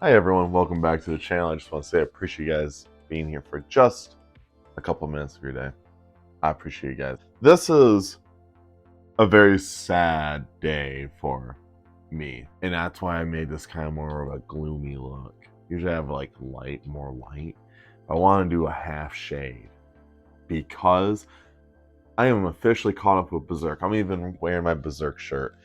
Hi everyone, welcome back to the channel. I just want to say I appreciate you guys being here for just a couple minutes of your day. I appreciate you guys. This is a very sad day for me, and that's why I made this kind of more of a gloomy look. Usually I have like more light. I want to do a half shade because I am officially caught up with Berserk. I'm even wearing my Berserk shirt,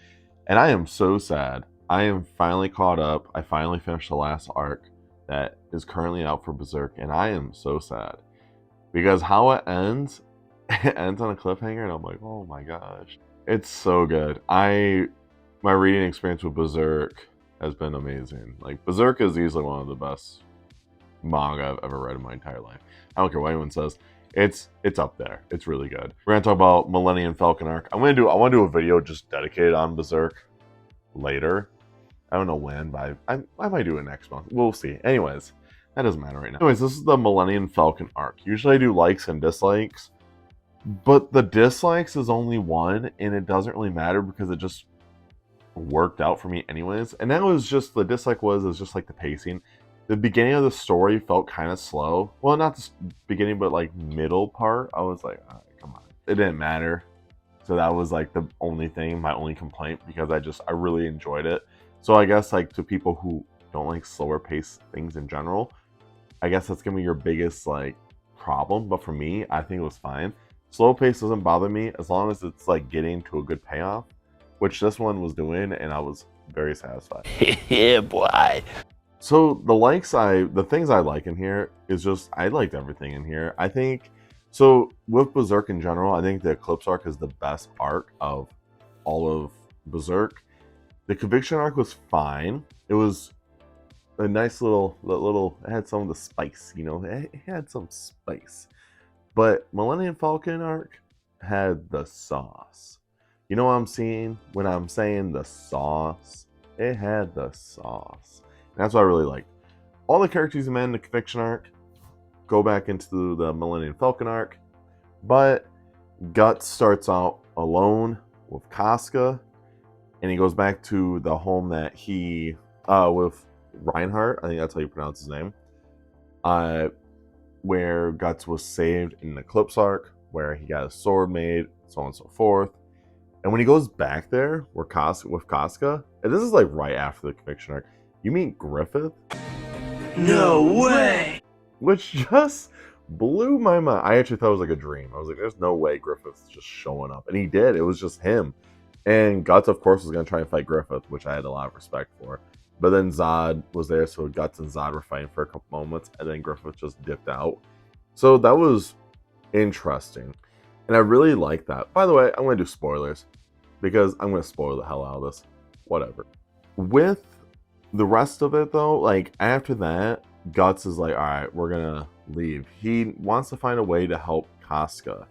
and I am so sad. I am finally caught up. I finally finished the last arc that is currently out for Berserk, and I am so sad because how it ends, it ends on a cliffhanger, and I'm like, oh my gosh, it's so good. My reading experience with Berserk has been amazing. Like Berserk is easily one of the best manga I've ever read in my entire life. I don't care what anyone says. It's up there. It's really good. We're gonna talk about Millennium Falcon arc. I want to do a video just dedicated on Berserk later. I don't know when, but I might do it next month. We'll see. Anyways, that doesn't matter right now. Anyways, this is the Millennium Falcon arc. Usually I do likes and dislikes, but the dislikes is only one, and it doesn't really matter because it just worked out for me anyways. And that was just, the dislike was just like the pacing. The beginning of the story felt kind of slow. Well, not the beginning, but like middle part. I was like, all right, come on. It didn't matter. So that was like the only thing, my only complaint, because I really enjoyed it. So I guess like to people who don't like slower paced things in general, I guess that's gonna be your biggest like problem. But for me, I think it was fine. Slow pace doesn't bother me as long as it's like getting to a good payoff, which this one was doing, and I was very satisfied. Yeah, boy. So the things I like in here is just, I liked everything in here. I think, so with Berserk in general, I think the Eclipse arc is the best arc of all of Berserk. The Conviction arc was fine. It was a nice it had some of the spice, it had some spice. But Millennium Falcon arc had the sauce. You know what I'm seeing when I'm saying the sauce? It had the sauce. And that's what I really like. All the characters you met in the Conviction arc go back into the Millennium Falcon arc, but Guts starts out alone with Casca, and he goes back to the home that he with Reinhardt, I think that's how you pronounce his name, where Guts was saved in the Eclipse arc, where he got a sword made, so on and so forth. And when he goes back there with Casca, and this is like right after the Conviction arc, you meet Griffith. No way! Which just blew my mind. I actually thought it was like a dream. I was like, there's no way Griffith's just showing up. And he did. It was just him. And Guts, of course, was going to try and fight Griffith, which I had a lot of respect for. But then Zod was there, so Guts and Zod were fighting for a couple moments, and then Griffith just dipped out. So that was interesting. And I really like that. By the way, I'm going to do spoilers, because I'm going to spoil the hell out of this. Whatever. With the rest of it, though, like, after that, Guts is like, all right, we're going to leave. He wants to find a way to help Casca.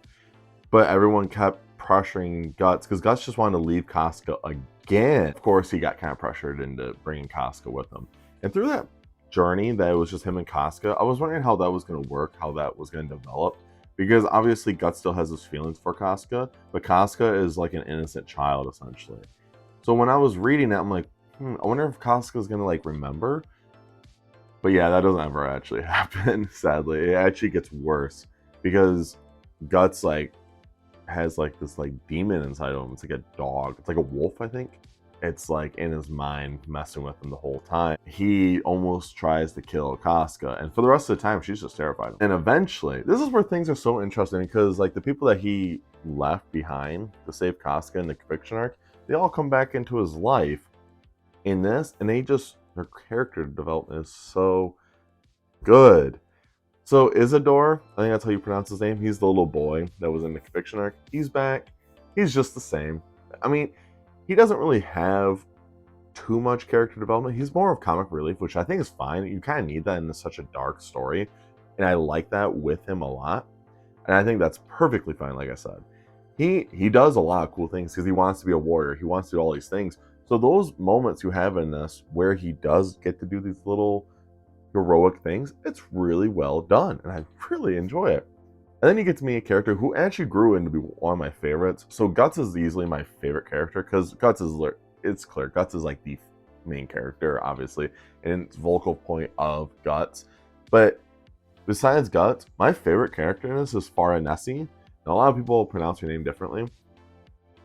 But everyone kept pressuring Guts, because Guts just wanted to leave Casca again. Of course, he got kind of pressured into bringing Casca with him. And through that journey that it was just him and Casca, I was wondering how that was going to work, how that was going to develop. Because obviously Guts still has his feelings for Casca, but Casca is like an innocent child, essentially. So when I was reading that, I'm like, I wonder if Casca's going to like remember. But yeah, that doesn't ever actually happen, sadly. It actually gets worse because Guts like has like this like demon inside of him. It's like a dog. It's like a wolf, I think. It's like in his mind messing with him the whole time. He almost tries to kill Casca, and for the rest of the time she's just terrified. And eventually, this is where things are so interesting, because like the people that he left behind to save Casca in the Conviction arc, they all come back into his life in this, and their character development is so good. So Isidore, I think that's how you pronounce his name. He's the little boy that was in the Conviction arc. He's back. He's just the same. I mean, he doesn't really have too much character development. He's more of comic relief, which I think is fine. You kind of need that in such a dark story, and I like that with him a lot. And I think that's perfectly fine. Like I said, he does a lot of cool things because he wants to be a warrior. He wants to do all these things. So those moments you have in this where he does get to do these little heroic things, it's really well done, and I really enjoy it. And then you get to meet a character who actually grew into be one of my favorites. So Guts is easily my favorite character, because Guts is, it's clear, Guts is like the main character, obviously, and it's vocal point of Guts. But besides Guts, my favorite character in this is Farah Nessie. Now, a lot of people pronounce her name differently,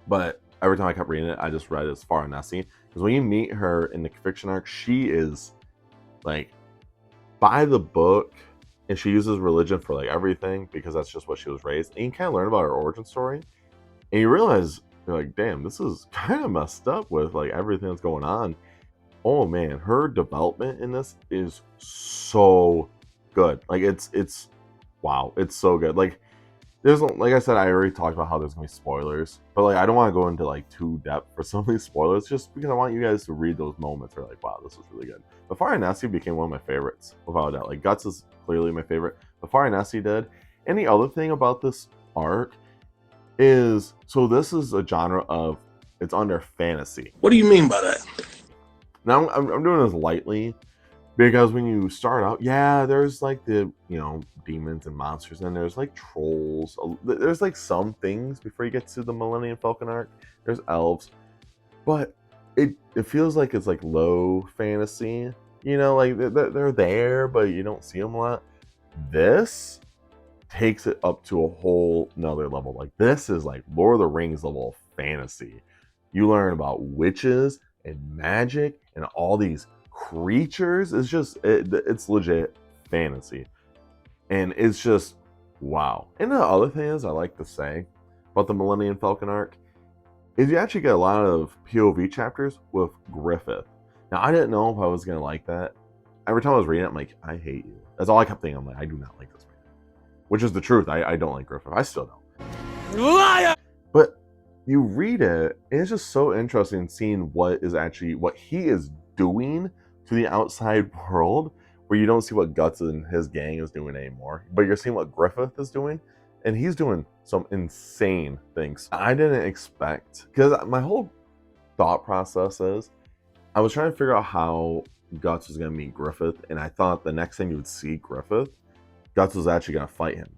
but every time I kept reading it, I just read it as Farah Nessie. Because when you meet her in the fiction arc, she is like by the book, and she uses religion for like everything because that's just what she was raised. And you kind of learn about her origin story, and you realize you're like, damn, this is kind of messed up with like everything that's going on. Oh man, her development in this is so good. Like it's wow, it's so good. Like there's like I said, I already talked about how there's gonna be spoilers, but like I don't want to go into like too depth for some of these spoilers, just because I want you guys to read those moments where like, wow, this was really good. But Fire Nasty became one of my favorites, without a doubt. Like Guts is clearly my favorite, but Fire Nasty did. And the other thing about this arc is, so this is a genre of, it's under fantasy. What do you mean by that? Now I'm doing this lightly, because when you start out, yeah, there's like the, demons and monsters, and there's like trolls. There's like some things before you get to the Millennium Falcon arc. There's elves, but it feels like it's like low fantasy. Like they're there, but you don't see them a lot. This takes it up to a whole nother level. Like this is like Lord of the Rings level of fantasy. You learn about witches and magic and all these creatures. It's just it's legit fantasy, and it's just wow. And the other thing is I like to say about the Millennium Falcon arc is you actually get a lot of POV chapters with Griffith. Now I didn't know if I was gonna like that. Every time I was reading it, I'm like, I hate you. That's all I kept thinking. I'm like, I do not like this man. Which is the truth. I don't like Griffith. I still don't. Liar! But you read it, and it's just so interesting seeing what he is doing to the outside world, where you don't see what Guts and his gang is doing anymore, but you're seeing what Griffith is doing, and he's doing some insane things. I didn't expect, because my whole thought process is, I was trying to figure out how Guts was going to meet Griffith, and I thought the next time you would see Griffith, Guts was actually going to fight him.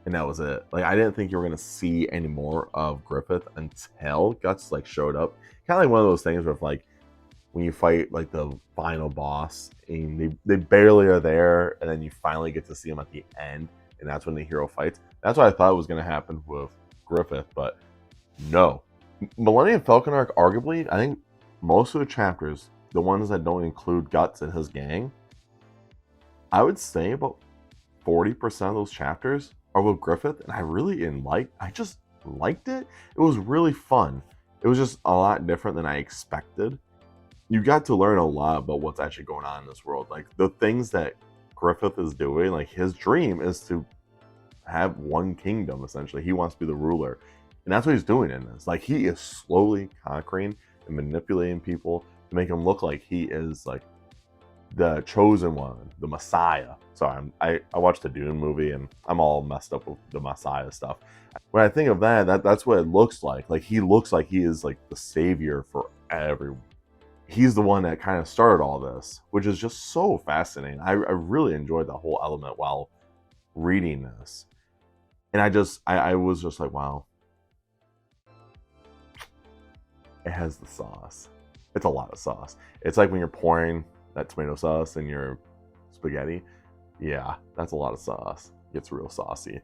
And that was it. Like, I didn't think you were going to see any more of Griffith until Guts, like, showed up. Kind of like one of those things where, like, when you fight, like, the final boss, and they barely are there, and then you finally get to see them at the end, and that's when the hero fights. That's what I thought was going to happen with Griffith, but no. Millennium Falcon arc, arguably, I think most of the chapters, the ones that don't include Guts and his gang, I would say about 40% of those chapters are with Griffith, and I just liked it. It was really fun. It was just a lot different than I expected. You got to learn a lot about what's actually going on in this world. Like the things that Griffith is doing, like his dream is to have one kingdom, essentially. He wants to be the ruler. And that's what he's doing in this. Like he is slowly conquering and manipulating people to make him look like he is like the chosen one, the Messiah. Sorry, I watched the Dune movie and I'm all messed up with the Messiah stuff. When I think of that's what it looks like. Like he looks like he is like the savior for everyone. He's the one that kind of started all this, which is just so fascinating. I really enjoyed the whole element while reading this. And I was just like, wow. It has the sauce. It's a lot of sauce. It's like when you're pouring that tomato sauce in your spaghetti. Yeah, that's a lot of sauce. It gets real saucy.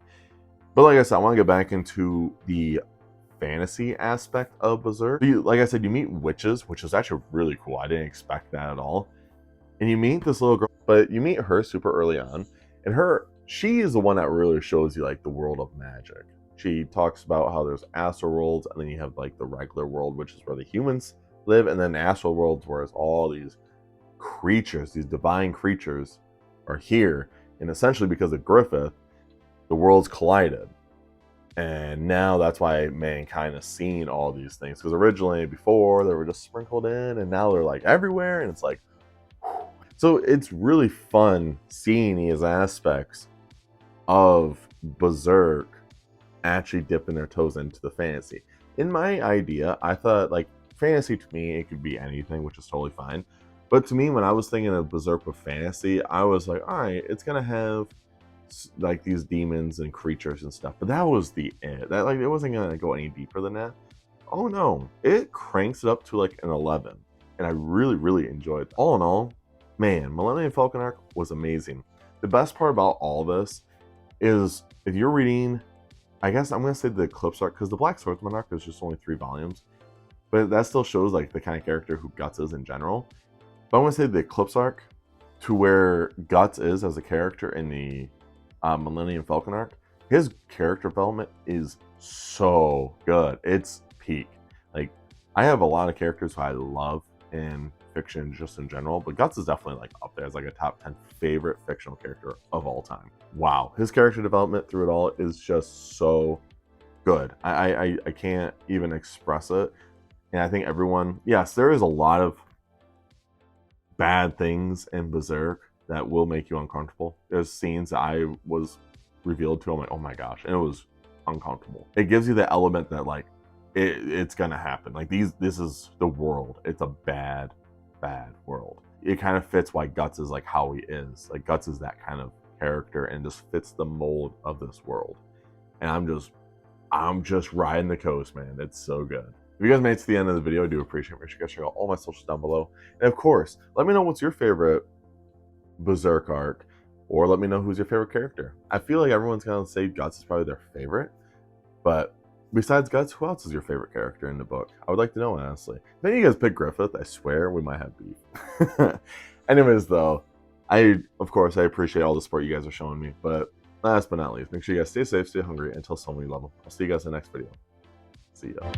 But like I said, I want to get back into the fantasy aspect of Berserk. Like I said, you meet witches, which is actually really cool. I didn't expect that at all. And you meet this little girl, but you meet her super early on. And she is the one that really shows you like the world of magic. She talks about how there's astral worlds, and then you have like the regular world, which is where the humans live, and then the astral worlds where it's all these creatures, these divine creatures are here. And essentially because of Griffith, the worlds collided. And now that's why mankind is seeing all these things. Because originally, before, they were just sprinkled in, and now they're like everywhere, and it's like, whew. So it's really fun seeing these aspects of Berserk actually dipping their toes into the fantasy. In my idea, I thought like fantasy to me, it could be anything, which is totally fine. But to me, when I was thinking of Berserk with fantasy, I was like, all right, it's gonna have like these demons and creatures and stuff. But that was the it. That like it wasn't gonna go any deeper than that. Oh no, it cranks it up to like an 11. and I really enjoyed it. All in all, man, Millennium Falcon arc was amazing. The best part about all this is if you're reading, I guess I'm gonna say the Eclipse arc, because the Black Swordsman arc is just only 3 volumes, but that still shows like the kind of character who Guts is in general. But I'm gonna say the Eclipse arc, to where Guts is as a character in the Millennium Falcon arc, his character development is so good. It's peak. Like, I have a lot of characters who I love in fiction just in general, but Guts is definitely like up there as like a top 10 favorite fictional character of all time. Wow, his character development through it all is just so good. I can't even express it. And I think everyone, yes, there is a lot of bad things in Berserk that will make you uncomfortable. There's scenes that I was revealed to, I'm like, oh my gosh, and it was uncomfortable. It gives you the element that like it's gonna happen. Like this is the world. It's a bad world. It kind of fits why Guts is like how he is. Like Guts is that kind of character and just fits the mold of this world. And I'm just riding the coast, man. It's so good. If you guys made it to the end of the video, I do appreciate it. Make sure you guys check out all my socials down below. And of course, let me know what's your favorite Berserk arc, or let me know who's your favorite character. I feel like everyone's gonna say Guts is probably their favorite, but besides Guts, who else is your favorite character in the book? I would like to know, honestly. If any of you guys pick Griffith, I swear we might have beef. Anyways, though, of course, I appreciate all the support you guys are showing me, but last but not least, make sure you guys stay safe, stay hungry, and tell someone you love them. I'll see you guys in the next video. See ya.